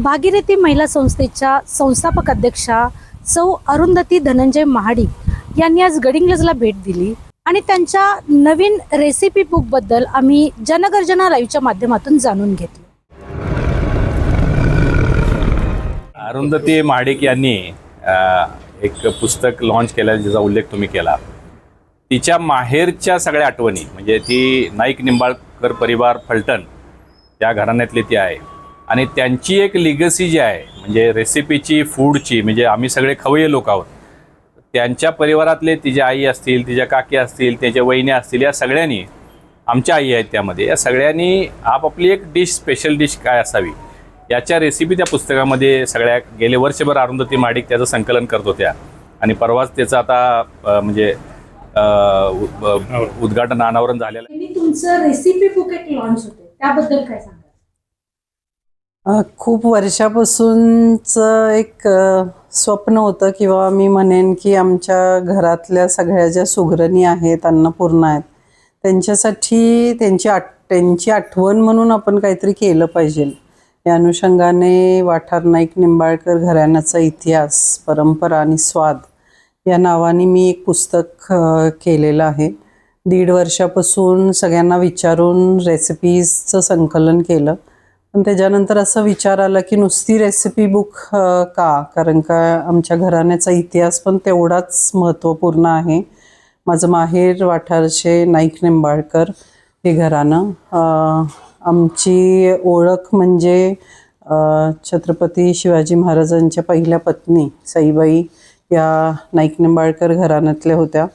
भागीरथी महिला संस्थेच्या संस्थापक अध्यक्षा सौ अरुंधती धनंजय महाडिक यांनी आज गडिंग्लजला भेट दिली आणि त्यांच्या नवीन रेसिपी बुक बद्दल आम्ही जनगर्जना लाईव्हच्या माध्यमातून जाणून घेतले। अरुंधती महाडिक यांनी एक पुस्तक लॉन्च केलं ज्याचा उल्लेख तुम्ही केला। तिच्या माहेरच्या सगळ्या आठवणी म्हणजे ती नाईक निंबाळकर परिवार फलटण या घराण्यातली ती आहे आणि त्यांची एक लिगसी जी आहे म्हणजे रेसिपीची फूडची म्हणजे आम्ही सगळे खवय्ये लोक आहोत। त्यांच्या परिवारातले तिच्या आई असतील, तिच्या काकी असतील, त्याच्या वहिनी असतील, या सगळ्यांनी आमच्या आई आहेत त्यामध्ये, या सगळ्यांनी आपापली एक डिश स्पेशल डिश काय असावी याच्या रेसिपी त्या पुस्तकामध्ये सगळ्या गेले वर्षभर अरुंधती महाडिक त्याचं संकलन करत होत्या आणि परवाच त्याचं आता म्हणजे उद्घाटन अनावरण झालेलं आहे। तुमचं रेसिपी बुक एक लॉन्च होते त्याबद्दल काय सांगा? खूप वर्षापासूनच एक स्वप्न होतं किंवा मी म्हणेन की आमच्या घरातल्या सगळ्या ज्या सुगरणी आहेत, अन्नपूर्णा आहेत, त्यांच्यासाठी त्यांची आठवण म्हणून आपण काहीतरी केलं पाहिजे। या अनुषंगाने वाठार नाईक निंबाळकर घराण्याचा इतिहास, परंपरा आणि स्वाद या नावाने मी एक पुस्तक केलेलं आहे। 1.5 वर्षापासून सगळ्यांना विचारून रेसिपीजचं संकलन केलं, पण त्याच्यानंतर असा विचार आला की नुसती रेसिपी बुक का, कारण का आमच्या घराण्याचा इतिहास पण तेवढाच महत्त्वपूर्ण आहे। माझं माहेर वाठारचे नाईक निंबाळकर हे घराणं, आमची ओळख म्हणजे छत्रपती शिवाजी महाराजांच्या पहिल्या पत्नी सईबाई या नाईक निंबाळकर घराण्यातल्या होत्या।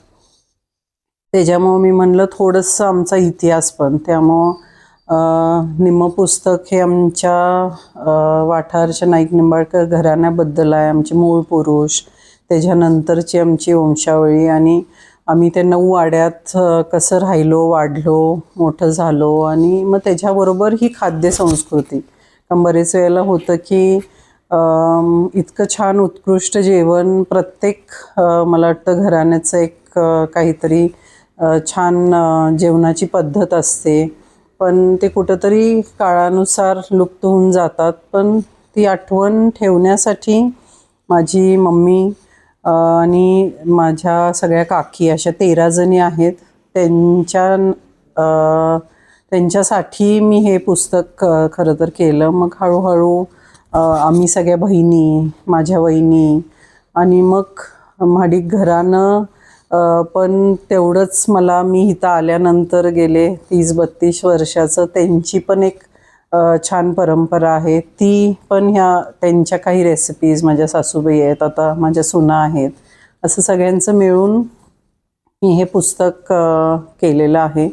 त्याच्यामुळं मी म्हणलं थोडंसं आमचा इतिहास पण, त्यामुळं निम्म पुस्तक हे आमच्या वाठारच्या नाईक निंबाळकर घराण्याबद्दल आहे, आमचे मूळ पुरुष, त्याच्यानंतरची आमची वंशावळी आणि आम्ही त्या 9 वाड्यात कसं राहिलो, वाढलो, मोठं झालो आणि मग त्याच्याबरोबर ही खाद्य संस्कृती। कारण बरेच वेळेला होतं की इतकं छान उत्कृष्ट जेवण प्रत्येक मला वाटतं घराण्याचं एक काहीतरी छान जेवणाची पद्धत असते, पण ते कुठंतरी काळानुसार लुप्त होऊन जातात। पण ती आठवण ठेवण्यासाठी माझी मम्मी आणि माझ्या सगळ्या काकी अशा 13 जणी आहेत, त्यांच्यासाठी मी हे पुस्तक खरं तर केलं। मग हळूहळू आम्ही सगळ्या बहिणी, माझ्या वहिनी आणि मग महाडिक घराणं पण तेवढंच मला मी इथं आल्यानंतर गेले 30-32 वर्षाचं त्यांची पण एक छान परंपरा आहे, ती पण त्यांच्या काही रेसिपीज, माझ्या सासूबाई आहेत, आता माझ्या सुना आहेत, असं सगळ्यांचं मिळून मी हे पुस्तक केलेलं आहे।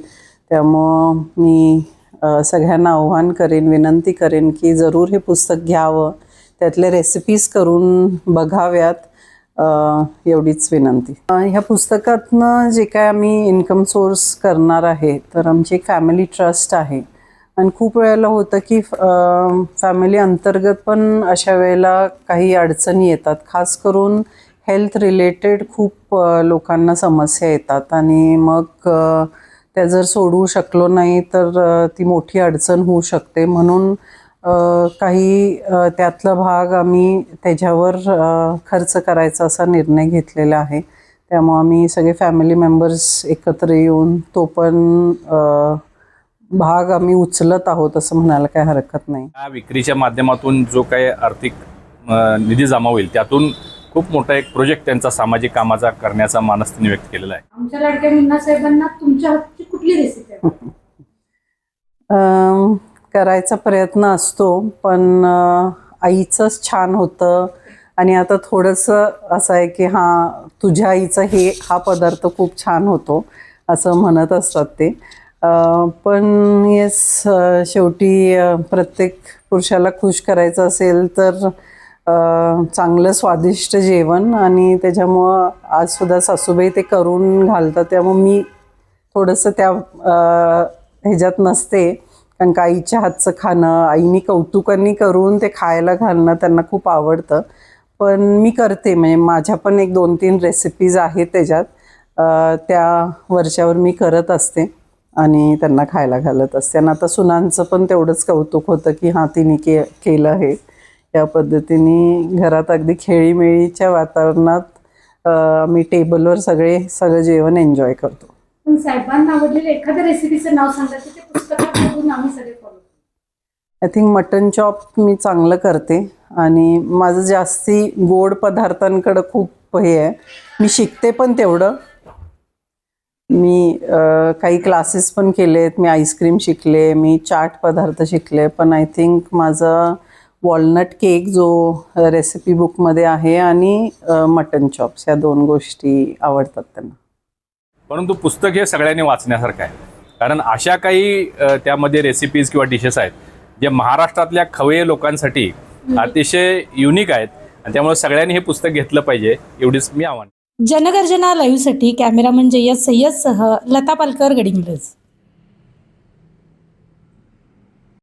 त्यामुळं मी सगळ्यांना आव्हान करेन, विनंती करेन की जरूर हे पुस्तक घ्यावं, त्यातल्या रेसिपीज करून बघाव्यात, एवढीच विनंती। ह्या पुस्तकातनं जे काय आम्ही इन्कम सोर्स करणार आहे तर आमची एक फॅमिली ट्रस्ट आहे आणि खूप वेळेला होतं की फॅमिली अंतर्गत पण अशा वेळेला काही अडचणी येतात, खास करून हेल्थ रिलेटेड खूप लोकांना समस्या येतात आणि मग त्या जर सोडवू शकलो नाही तर ती मोठी अडचण होऊ शकते। म्हणून काही त्यातला भाग आम्ही त्याच्यावर खर्च करायचा असा निर्णय घेतलेला आहे। त्यामुळे आम्ही सगळे फॅमिली मेंबर्स एकत्र येऊन तो पण भाग आम्ही उचलत आहोत असं म्हणायला काही हरकत नाही। या विक्रीच्या माध्यमातून जो काही आर्थिक निधी जमा होईल त्यातून खूप मोठा एक प्रोजेक्ट त्यांचा सामाजिक कामाचा करण्याचा मानस त्यांनी व्यक्त केलेला आहे। आमच्या लाडक्या मुन्ना साहेबांना तुमच्या हातची कुठली रेसिपी आहे? करायचा प्रयत्न असतो, पण आईचंच छान होतं आणि आता थोडंसं असं आहे की हां तुझ्या आईचं हा पदार्थ खूप छान होतो असं म्हणत असतात ते। पण येस, शेवटी प्रत्येक पुरुषाला खुश करायचं असेल तर चांगलं स्वादिष्ट जेवण, आणि त्याच्यामुळं आजसुद्धा सासूबाई ते करून घालतात, त्यामुळे मी थोडंसं त्या ह्याच्यात नसते, कारण का आईच्या हातचं खाणं, आईनी कौतुकांनी करून ते खायला घालणं त्यांना खूप आवडतं। पण मी करते, म्हणजे माझ्या पण एक 2-3 रेसिपीज आहेत त्याच्यात, त्या वर्षावर मी करत असते आणि त्यांना खायला घालत असते। आणि आता सुनांचं पण तेवढंच कौतुक होतं की हां तिने केलं हे, या पद्धतीने घरात अगदी खेळीमेळीच्या वातावरणात आम्ही टेबलवर सगळं जेवण एन्जॉय करतो. पण साहेबांना आवडलेलं एखाद्या रेसिपीचं नाव सांगा की ते पुस्तकात बघून आम्ही सगळे follow. I think mutton chop मी चांगलं करते आणि माझं जास्ती गोड पदार्थांकडं खूप हे आहे. मी शिकते पण तेवढं. मी काही क्लासेस पण केलेत. मी आईस्क्रीम शिकले, मी चाट पदार्थ शिकले, पण आय थिंक माझं वॉलनट केक जो रेसिपी बुकमध्ये आहे आणि मटन चॉप्स या 2 गोष्टी आवडतात त्यांना. परंतु पुस्तक हे सगळ्यांनी वाचण्यासारखं आहे, कारण अशा काही त्यामध्ये रेसिपीज किंवा डिशेस आहेत जे महाराष्ट्रातल्या खवय्ये लोकांसाठी अतिशय युनिक आहेत आणि त्यामुळे सगळ्यांनी हे पुस्तक घेतलं पाहिजे, एवढीच मी आव्हान. जनगर्जना लाईव्हसाठी कॅमेरामन जय्यद सय्यदसह लता पालकर, गडिंग्लज.